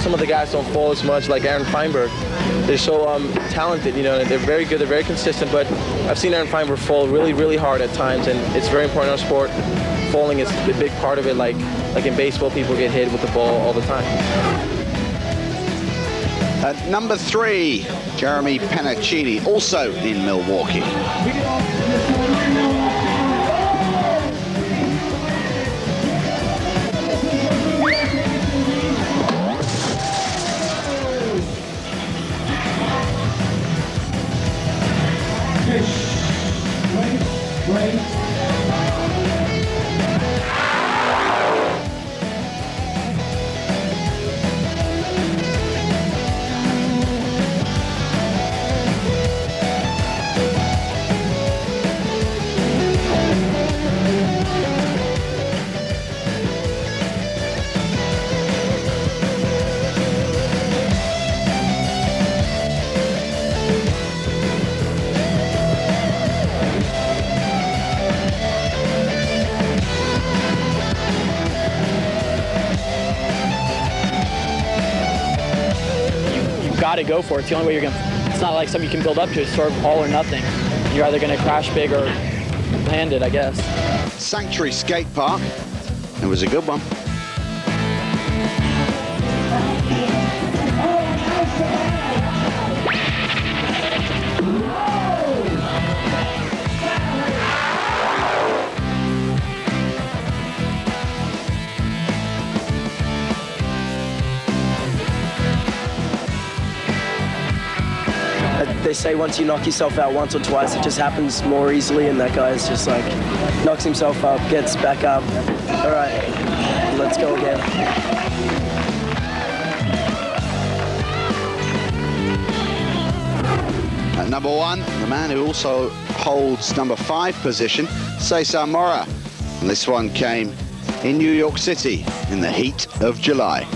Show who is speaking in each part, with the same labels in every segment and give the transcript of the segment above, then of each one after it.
Speaker 1: some of the guys don't fall as much, like Aaron Feinberg. They're so talented, you know, and they're very good, they're very consistent, but I've seen Aaron Feinberg fall really, really hard at times, and it's very important in our sport. Falling is a big part of it, like in baseball, people get hit with the ball all the time.
Speaker 2: At number 3, Jeremy Penicini, also in Milwaukee.
Speaker 3: Got to go for it. It's the only way you're gonna. It's not like something you can build up to. It's sort of all or nothing. You're either gonna crash big or land it, I guess.
Speaker 2: Sanctuary Skate Park. It was a good one.
Speaker 4: They say once you knock yourself out once or twice, it just happens more easily, and that guy is just like, knocks himself up, gets back up. All right, let's go again.
Speaker 2: At number 1, the man who also holds number 5 position, Cesar Mora. And this one came in New York City in the heat of July.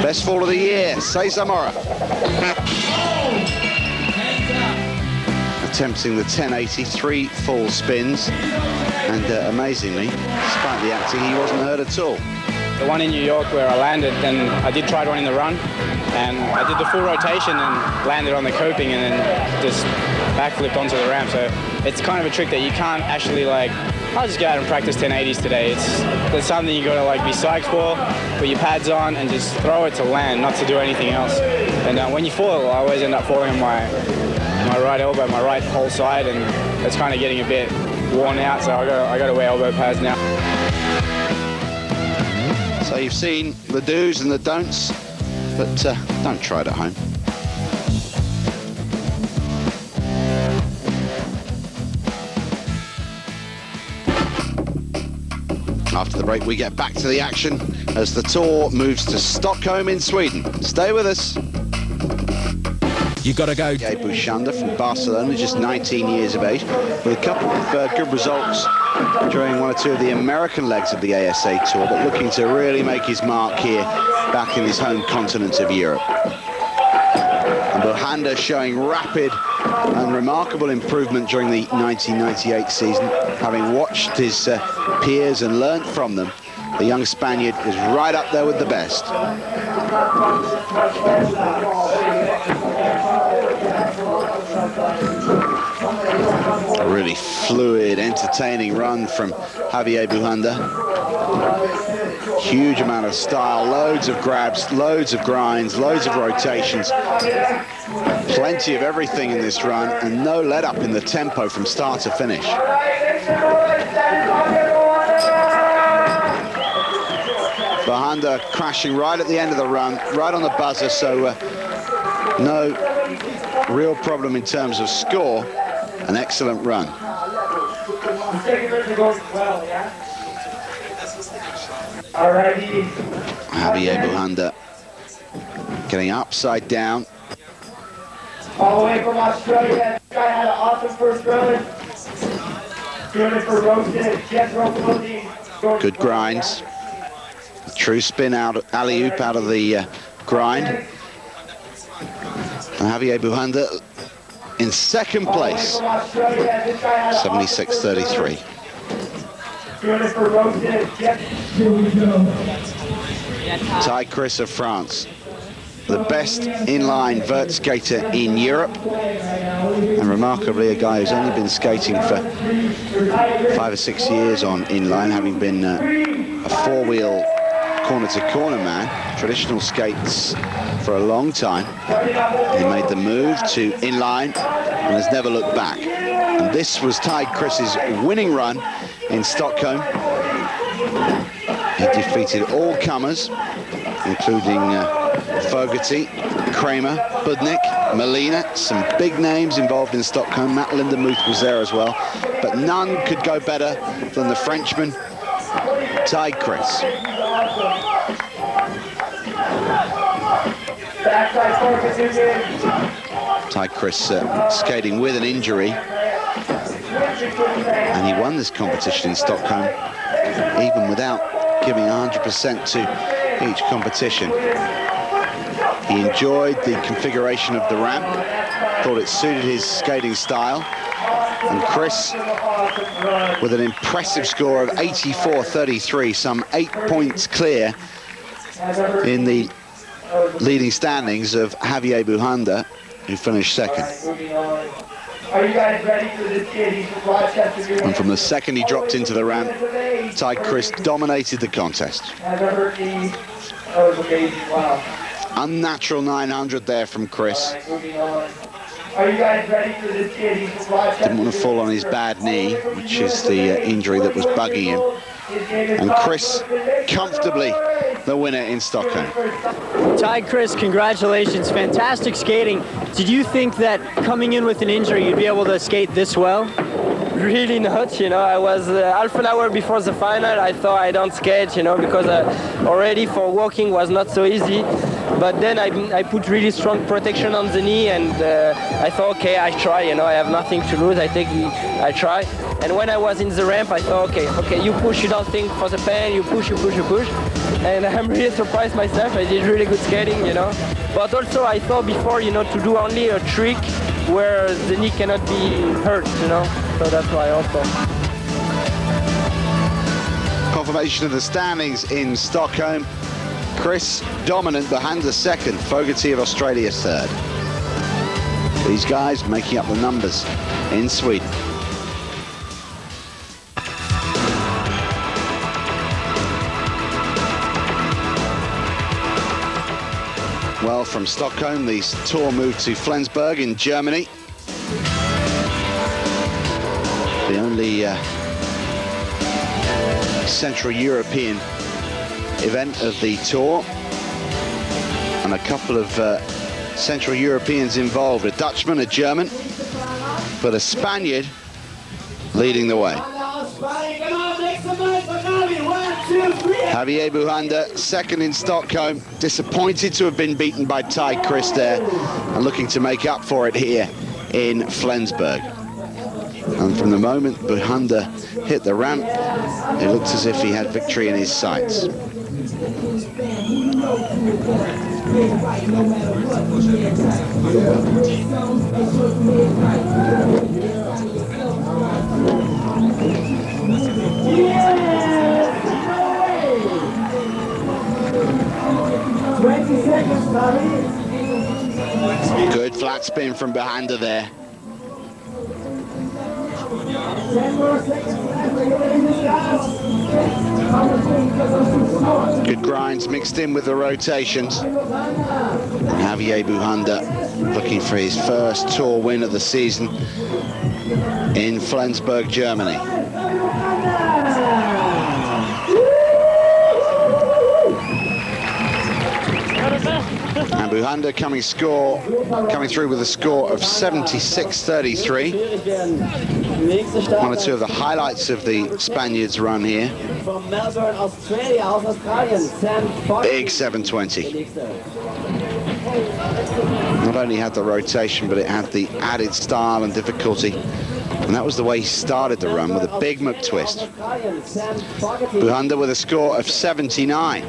Speaker 2: Best fall of the year, Cesar Mora. Attempting the 1080, 3 full spins, and amazingly, despite the acting, he wasn't hurt at all.
Speaker 5: The one in New York where I landed, then I did try one in the run, and I did the full rotation and landed on the coping and then just backflipped onto the ramp. So it's kind of a trick that you can't actually like, I'll just go out and practice 1080s today. It's something you gotta like be psyched for, put your pads on and just throw it to land, not to do anything else. And when you fall, I always end up falling on my right elbow, my right whole side, and it's kind of getting a bit worn out, so I got to wear elbow pads now.
Speaker 2: So you've seen the do's and the don'ts, but don't try it at home. After the break, we get back to the action as the tour moves to Stockholm in Sweden. Stay with us.
Speaker 6: You got to go.
Speaker 2: Javier Bushanda from Barcelona, just 19 years of age, with a couple of good results during one or two of the American legs of the ASA Tour, but looking to really make his mark here back in his home continent of Europe. And Bushanda showing rapid and remarkable improvement during the 1998 season, having watched his peers and learned from them. The young Spaniard is right up there with the best. A really fluid, entertaining run from Javier Bushanda. Huge amount of style, loads of grabs, loads of grinds, loads of rotations. Plenty of everything in this run, and no let up in the tempo from start to finish. Bushanda crashing right at the end of the run, right on the buzzer, so no real problem in terms of score. An excellent run. Javier Bushanda getting upside down.
Speaker 7: All the way from Australia, this guy had an awesome first run. Doing it for roasted.
Speaker 2: Good grinds. True spin out, alley-oop out of the grind. And Javier Bushanda in second place, 76.33.
Speaker 7: Doing it for roasted.
Speaker 2: Ty Chris of France, the best inline vert skater in Europe, and remarkably a guy who's only been skating for 5 or 6 years on inline, having been a four-wheel corner-to-corner man, traditional skates for a long time. He made the move to inline and has never looked back. And this was Ty Chris's winning run in Stockholm. He defeated all comers, including Fogarty, Kramer, Budnik, Molina, some big names involved in Stockholm. Matt Lindemuth was there as well, but none could go better than the Frenchman, Ty Chris. Ty Chris skating with an injury, and he won this competition in Stockholm, even without giving 100% to each competition. He enjoyed the configuration of the ramp, thought it suited his skating style, and Chris, with an impressive score of 84.33, some 8 points clear in the leading standings of Javier Buhanda, who finished second.
Speaker 7: Are you guys ready for this kid? He's from Rochester.
Speaker 2: And from the second he dropped into the ramp, Ty Chris dominated the contest.
Speaker 7: Wow.
Speaker 2: Unnatural 900 there from Chris.
Speaker 7: Are you guys ready for this kid? He's from Rochester.
Speaker 2: Didn't want to fall on his bad knee, which is the injury that was bugging him. And Chris, comfortably the winner in Stockholm.
Speaker 3: Ty Chris, congratulations, fantastic skating. Did you think that coming in with an injury you'd be able to skate this well?
Speaker 8: Really not, you know. I was half an hour before the final. I thought I don't skate, you know, because already for walking was not so easy. But then I put really strong protection on the knee, and I thought, okay, I try, you know, I have nothing to lose. I try. And when I was in the ramp, I thought, okay, you push, you don't think for the pain, you push. And I'm really surprised myself. I did really good skating, you know. But also I thought before, you know, to do only a trick where the knee cannot be hurt, you know. So that's why also.
Speaker 2: Confirmation of the standings in Stockholm. Chris dominant, Buhanda second, Fogarty of Australia third. These guys making up the numbers in Sweden. Well, from Stockholm, the tour moved to Flensburg in Germany. The only Central European event of the tour, and a couple of Central Europeans involved, a Dutchman, a German, but a Spaniard leading the way. Javier Buhanda, second in Stockholm, disappointed to have been beaten by Ty Chris there, and looking to make up for it here in Flensburg. And from the moment Buhanda hit the ramp, it looked as if he had victory in his sights. Good flat spin from Buhanda there. Good grinds mixed in with the rotations. Javier Buhanda looking for his first tour win of the season in Flensburg, Germany. And Buhanda coming through with a score of 76.33. One or two of the highlights of the Spaniards' run here.
Speaker 9: From Melbourne, Australia, Australian,
Speaker 2: Big 720. Not only had the rotation, but it had the added style and difficulty. And that was the way he started the run, with a big McTwist. Buhanda with a score of 79.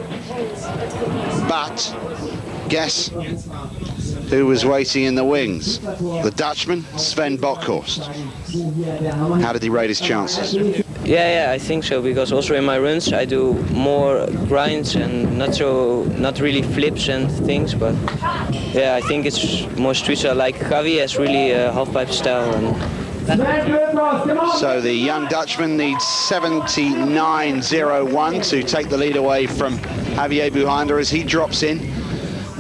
Speaker 2: But guess who was waiting in the wings? The Dutchman, Sven Bokhorst. How did he rate his chances?
Speaker 10: Yeah, I think so, because also in my runs I do more grinds and not really flips and things, but yeah, I think it's more street style. Like Javi has really a half-pipe style.
Speaker 2: So the young Dutchman needs 79.01 to take the lead away from Javier Buhanda as he drops in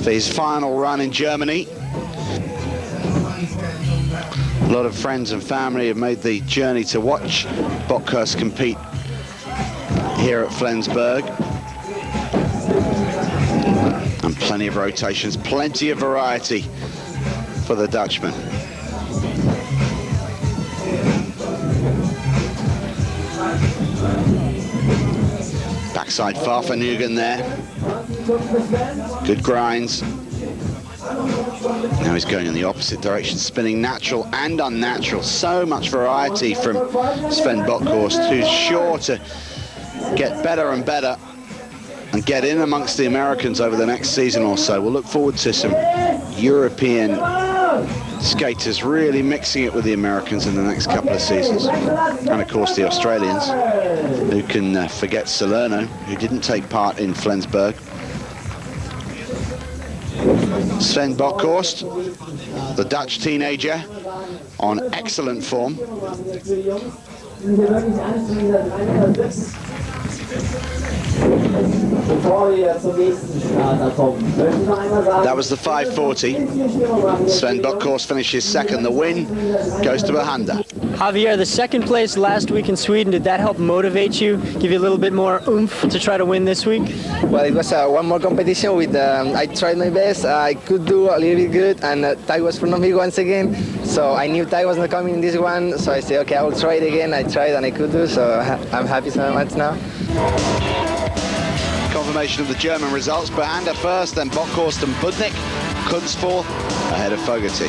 Speaker 2: for his final run in Germany. A lot of friends and family have made the journey to watch Bockhorst compete here at Flensburg. And plenty of rotations, plenty of variety for the Dutchman. Backside Pfaffenhugen there. Good grinds. Now he's going in the opposite direction, spinning natural and unnatural. So much variety from Sven Bockhorst, who's sure to get better and better and get in amongst the Americans over the next season or so. We'll look forward to some European skaters really mixing it with the Americans in the next couple of seasons. And of course the Australians, who can forget Salerno, who didn't take part in Flensburg. Sven Bockhorst, the Dutch teenager, on excellent form. That was the 540. Sven Bockhorst finishes second. The win goes to Buhanda.
Speaker 3: Javier, the second place last week in Sweden, did that help motivate you, give you a little bit more oomph to try to win this week?
Speaker 11: Well, it was one more competition with, I tried my best, I could do a little bit good, and Ty was front of me once again, so I knew Ty was not coming in this one, so I said, okay, I will try it again. I tried and I could do, so I'm happy so much now.
Speaker 2: Confirmation of the German results. Buhanda first, then Bockhorst and Budnik. Kunz fourth, ahead of Fogarty.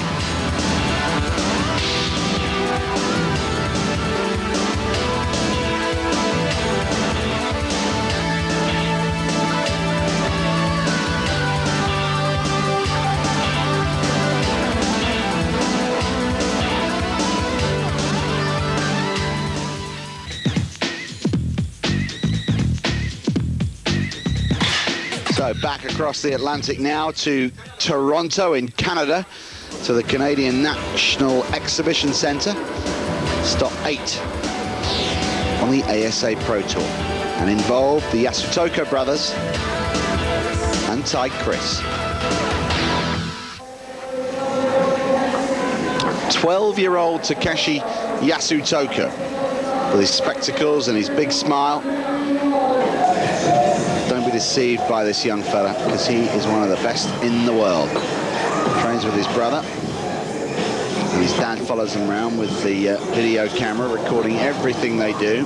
Speaker 2: So back across the Atlantic now to Toronto in Canada, to the Canadian National Exhibition Centre. Stop 8 on the ASA Pro Tour, and involved the Yasutoko brothers and Ty Chris. 12-year-old Takeshi Yasutoko, with his spectacles and his big smile. Don't be deceived by this young fella, because he is one of the best in the world. Trains with his brother, and his dad follows him around with the video camera, recording everything they do.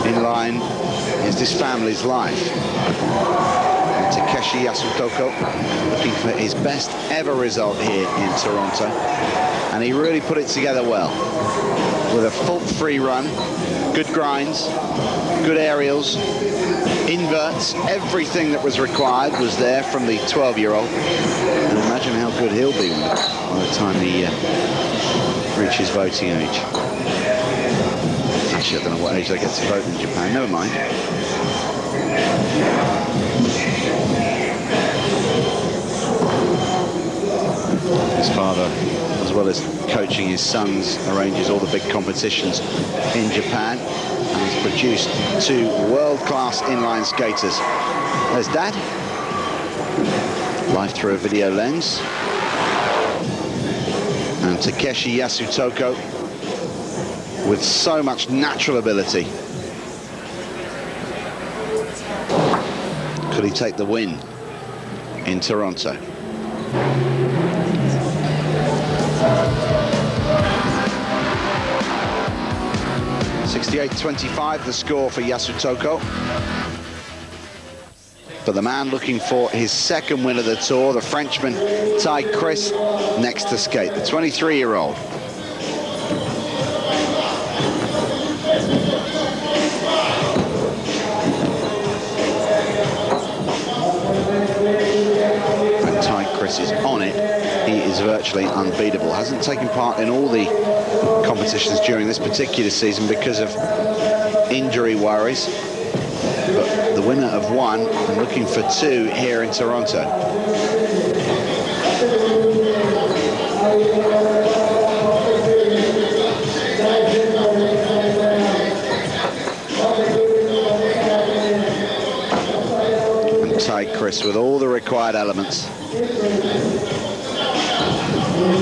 Speaker 2: In line is this family's life. And Takeshi Yasutoko looking for his best ever result here in Toronto, and he really put it together well, with a fault-free run, good grinds, good aerials, inverts. Everything that was required was there from the 12-year-old. And imagine how good he'll be by the time he reaches voting age. Actually, I don't know what age they get to vote in Japan. Never mind. His father, as well as coaching his sons, arranges all the big competitions in Japan, and he's produced 2 world-class inline skaters. There's Dad, live through a video lens, and Takeshi Yasutoko with so much natural ability. Could he take the win in Toronto? .68.25 the score for Yasutoko. But the man looking for his second win of the tour, the Frenchman Ty Chris, next to skate, the 23-year-old. When Ty Chris is on it, he is is virtually unbeatable. Hasn't taken part in all the competitions during this particular season because of injury worries. But the winner of one and looking for two here in Toronto. And Ty Chris with all the required elements.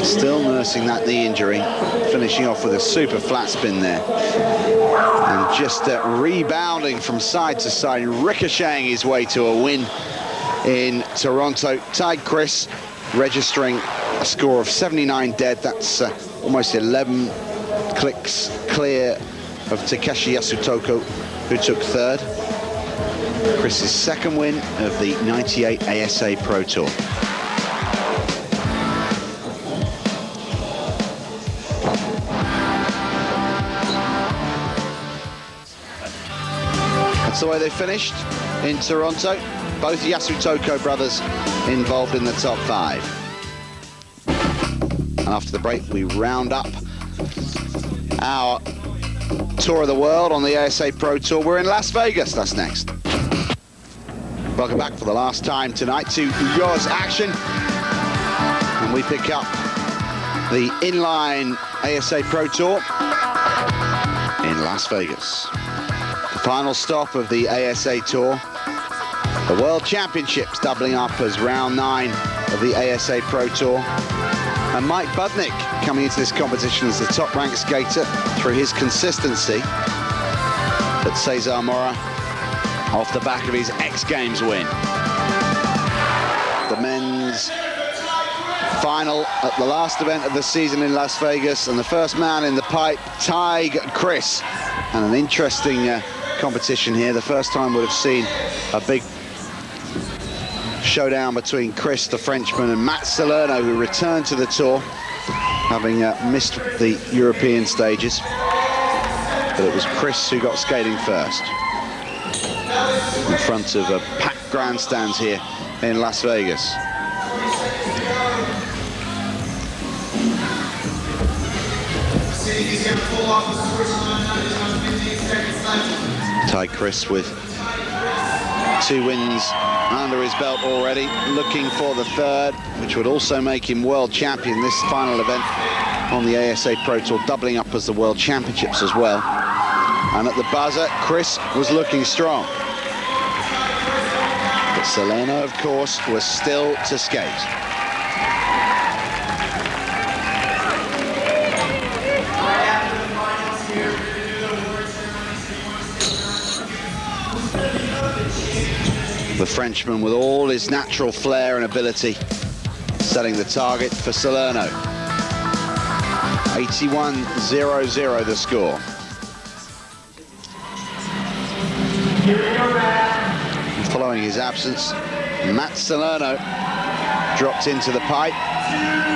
Speaker 2: Still nursing that knee injury, finishing off with a super flat spin there. And just rebounding from side to side, ricocheting his way to a win in Toronto. Ty Chris registering a score of 79 dead. That's almost 11 clicks clear of Takeshi Yasutoko, who took third. Chris's second win of the '98 ASA Pro Tour. That's the way they finished in Toronto. Both Yasutoko brothers involved in the top 5. And after the break, we round up our tour of the world on the ASA Pro Tour. We're in Las Vegas. That's next. Welcome back for the last time tonight to Yoz action. And we pick up the inline ASA Pro Tour in Las Vegas. The final stop of the ASA Tour. The World Championships doubling up as round 9 of the ASA Pro Tour. And Mike Budnick coming into this competition as the top-ranked skater through his consistency. But Cesar Mora off the back of his X Games win. The men's final at the last event of the season in Las Vegas, and the first man in the pipe, Ty Chris. And an interesting competition here. The first time we'd have seen a big showdown between Chris, the Frenchman, and Matt Salerno, who returned to the tour, having missed the European stages. But it was Chris who got skating first, in front of packed grandstands here in Las Vegas. Ty Chris with 2 wins under his belt already, looking for the third, which would also make him world champion this final event on the ASA Pro Tour, doubling up as the World Championships as well. And at the buzzer, Chris was looking strong. But Salerno, of course, was still to skate. The Frenchman, with all his natural flair and ability, setting the target for Salerno. 81-0-0 the score. And following his absence, Matt Salerno dropped into the pipe,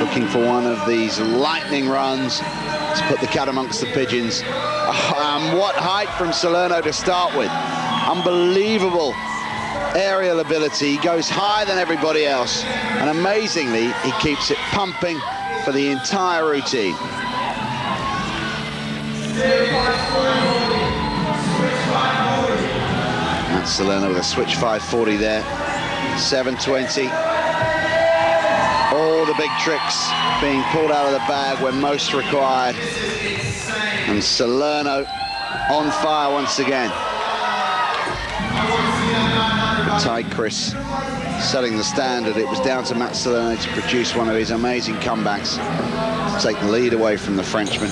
Speaker 2: looking for one of these lightning runs to put the cat amongst the pigeons. What height from Salerno to start with. Unbelievable aerial ability. He goes higher than everybody else, and amazingly he keeps it pumping for the entire routine. That's Salerno with a switch 540 there. 720. All the big tricks being pulled out of the bag when most required, and Salerno on fire once again. Ty Chris setting the standard. It was down to Matt Salerno to produce one of his amazing comebacks to take the lead away from the Frenchman.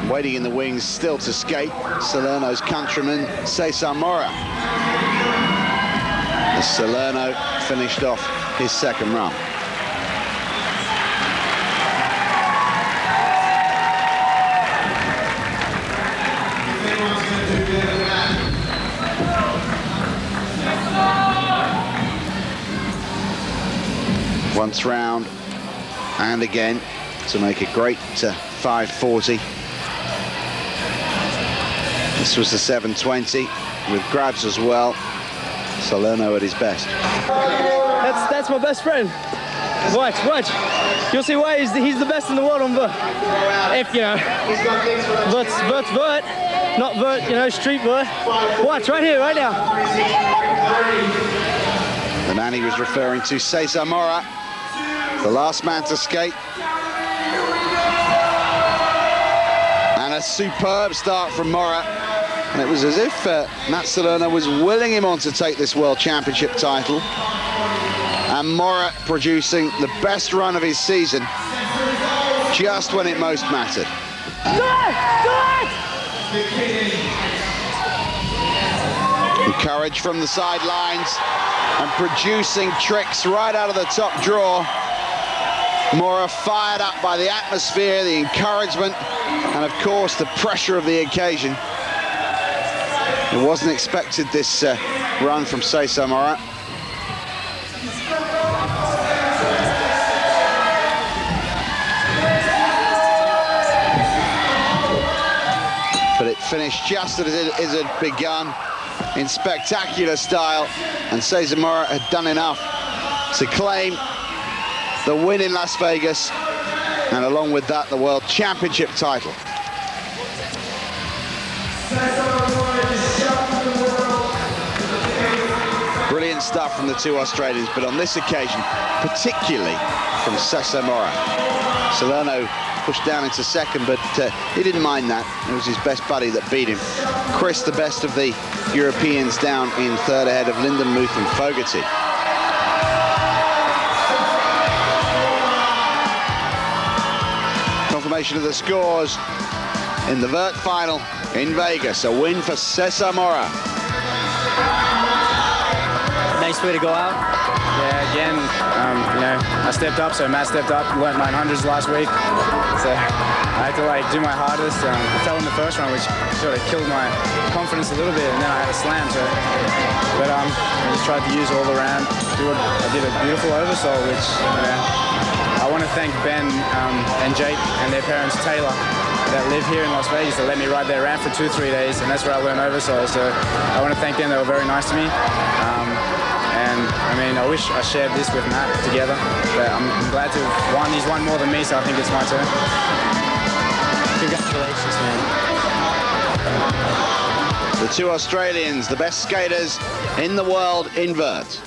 Speaker 2: Waiting in the wings still to skate, Salerno's countryman, Cesar Mora. As Salerno finished off his second run. Once round and again to make a great 540. This was the 720 with grabs as well. Salerno at his best.
Speaker 8: That's my best friend.
Speaker 3: Watch. You'll see why he's the best in the world on Vert. If, you know, Vert, not Vert, you know, street Vert. Watch, right here, right now.
Speaker 2: The man he was referring to, Cesar Mora, the last man to skate. And a superb start from Mora. And it was as if Matt Salerno was willing him on to take this World Championship title. And Mora producing the best run of his season just when it most mattered. Encouraged from the sidelines and producing tricks right out of the top drawer. Mora fired up by the atmosphere, the encouragement, and of course the pressure of the occasion. It wasn't expected, this run from Cesar Mora. But it finished just as it had begun, in spectacular style, and Cesar Mora had done enough to claim the win in Las Vegas, and along with that, the World Championship title. Brilliant stuff from the two Australians, but on this occasion, particularly from Cesar Mora. Salerno pushed down into second, but he didn't mind that. It was his best buddy that beat him. Chris, the best of the Europeans, down in third ahead of Lindenmuth and Fogarty. Confirmation of the scores in the Vert final in Vegas. A win for Cesar Mora.
Speaker 3: Nice way to go out.
Speaker 5: Yeah, again, you know, I stepped up, so Matt stepped up, learned 900s last week. So I had to like do my hardest. I fell in the first round, which sort of killed my confidence a little bit, and then I had a slam. So, but I just tried to use all around. I did a beautiful oversoul, which, you know, I want to thank Ben and Jake and their parents Taylor that live here in Las Vegas that let me ride their ramp for 2-3 days, and that's where I learned oversoul. So I want to thank them. They were very nice to me. And I mean, I wish I shared this with Matt together, but I'm glad to have won. He's won more than me, so I think it's my turn.
Speaker 3: Congratulations, man.
Speaker 2: The two Australians, the best skaters in the world in Vert.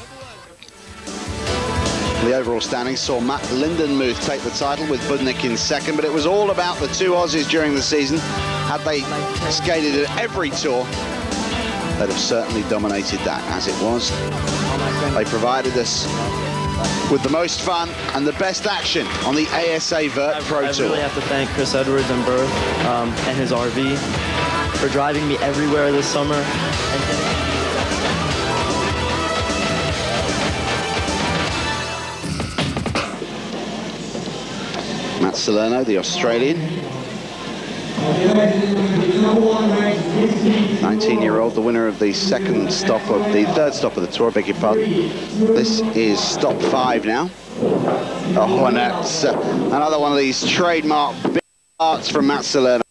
Speaker 2: The overall standings saw Matt Lindenmuth take the title with Budnik in second, but it was all about the two Aussies during the season. Had they skated at every tour, they'd have certainly dominated that. As it was, they provided us with the most fun and the best action on the ASA Vert Pro Tour.
Speaker 12: I really have to thank Chris Edwards and Bert and his RV for driving me everywhere this summer.
Speaker 2: Matt Salerno, the Australian. 19-year-old, the winner of the third stop of the tour, beg your pardon. This is stop 5 now. Oh, and that's another one of these trademark big arts from Matt Salerno.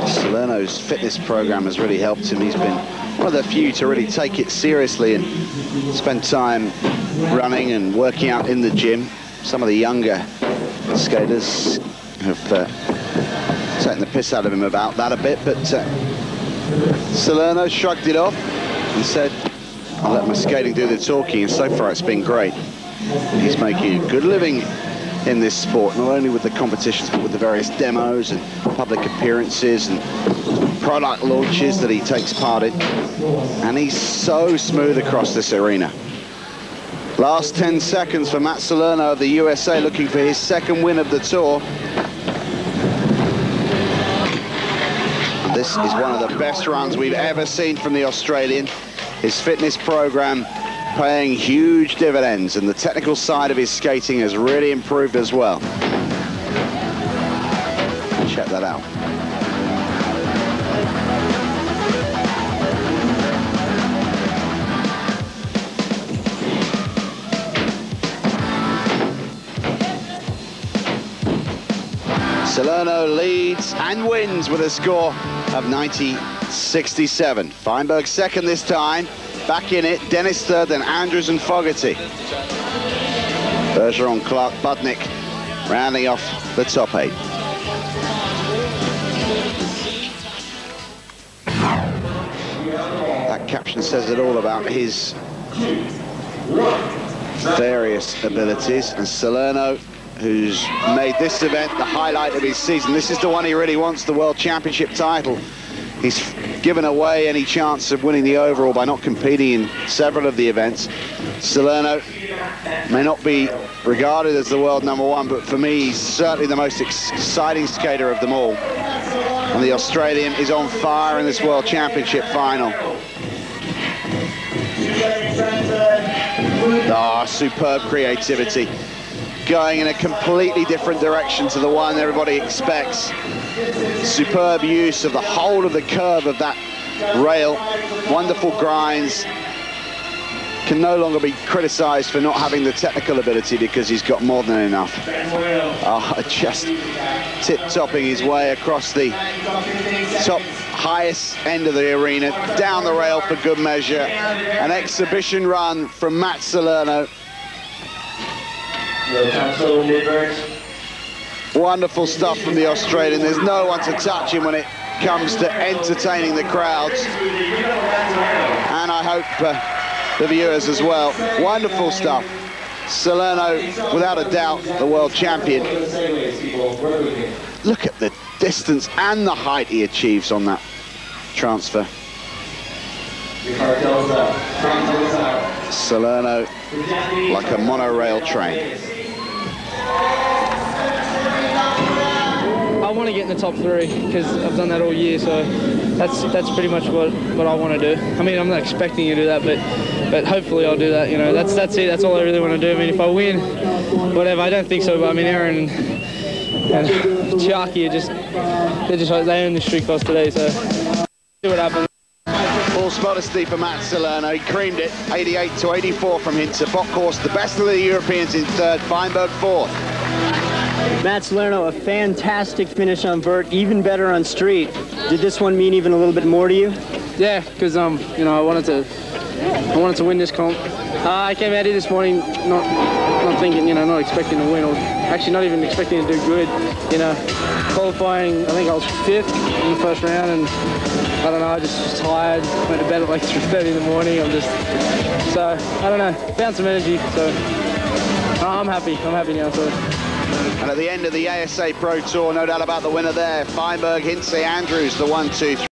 Speaker 2: Salerno's fitness program has really helped him. He's been one of the few to really take it seriously and spend time running and working out in the gym. Some of the younger skaters have taken the piss out of him about that a bit, but Salerno shrugged it off and said, I'll let my skating do the talking, and so far it's been great. He's making a good living in this sport, not only with the competitions, but with the various demos and public appearances and product launches that he takes part in. And he's so smooth across this arena. Last 10 seconds for Matt Salerno of the USA, looking for his second win of the tour. And this is one of the best runs we've ever seen from the Australian. His fitness program paying huge dividends, and the technical side of his skating has really improved as well. Check that out. Salerno leads and wins with a score of 90-67. Feinberg second this time. Back in it, Dennis third, then Andrews and Fogarty. Bergeron, Clark, Budnick rounding off the top 8. That caption says it all about his various abilities. And Salerno, who's made this event the highlight of his season. This is the one he really wants, the World Championship title. He's given away any chance of winning the overall by not competing in several of the events. Salerno may not be regarded as the world #1, but for me, he's certainly the most exciting skater of them all. And the Australian is on fire in this World Championship final. Ah, superb creativity. Going in a completely different direction to the one everybody expects. Superb use of the whole of the curve of that rail. Wonderful grinds. Can no longer be criticised for not having the technical ability because he's got more than enough. Just tip-topping his way across the top highest end of the arena, down the rail for good measure. An exhibition run from Matt Salerno. Wonderful stuff from the Australian. There's no one to touch him when it comes to entertaining the crowds. And I hope the viewers as well. Wonderful stuff. Salerno, without a doubt, the world champion. Look at the distance and the height he achieves on that transfer. Salerno, like a monorail train.
Speaker 3: I want to get in the top 3 because I've done that all year, so that's pretty much what I want to do. I mean, I'm not expecting you to do that, but hopefully I'll do that. You know, that's it. That's all I really want to do. I mean, if I win, whatever. I don't think so, but I mean, Aaron and Chiaki they own the street course today, so see what happens.
Speaker 2: False modesty for Matt Salerno. He creamed it. 88-84 from Hintze. Bockhorst, the best of the Europeans, in third. Feinberg fourth.
Speaker 13: Matt Salerno, a fantastic finish on vert, even better on street. Did this one mean even a little bit more to you?
Speaker 3: Yeah, because you know, I wanted to win this comp. I came out here this morning not thinking, you know, not expecting to win, or actually not even expecting to do good. You know, qualifying, I think I was 5th in the first round, and I don't know, I just was tired. Went to bed at like 3:30 in the morning. So I don't know, found some energy. So I'm happy. I'm happy now. So.
Speaker 2: And at the end of the ASA Pro Tour, no doubt about the winner there, Feinberg, Hintze, Andrews, the 1, 2, 3.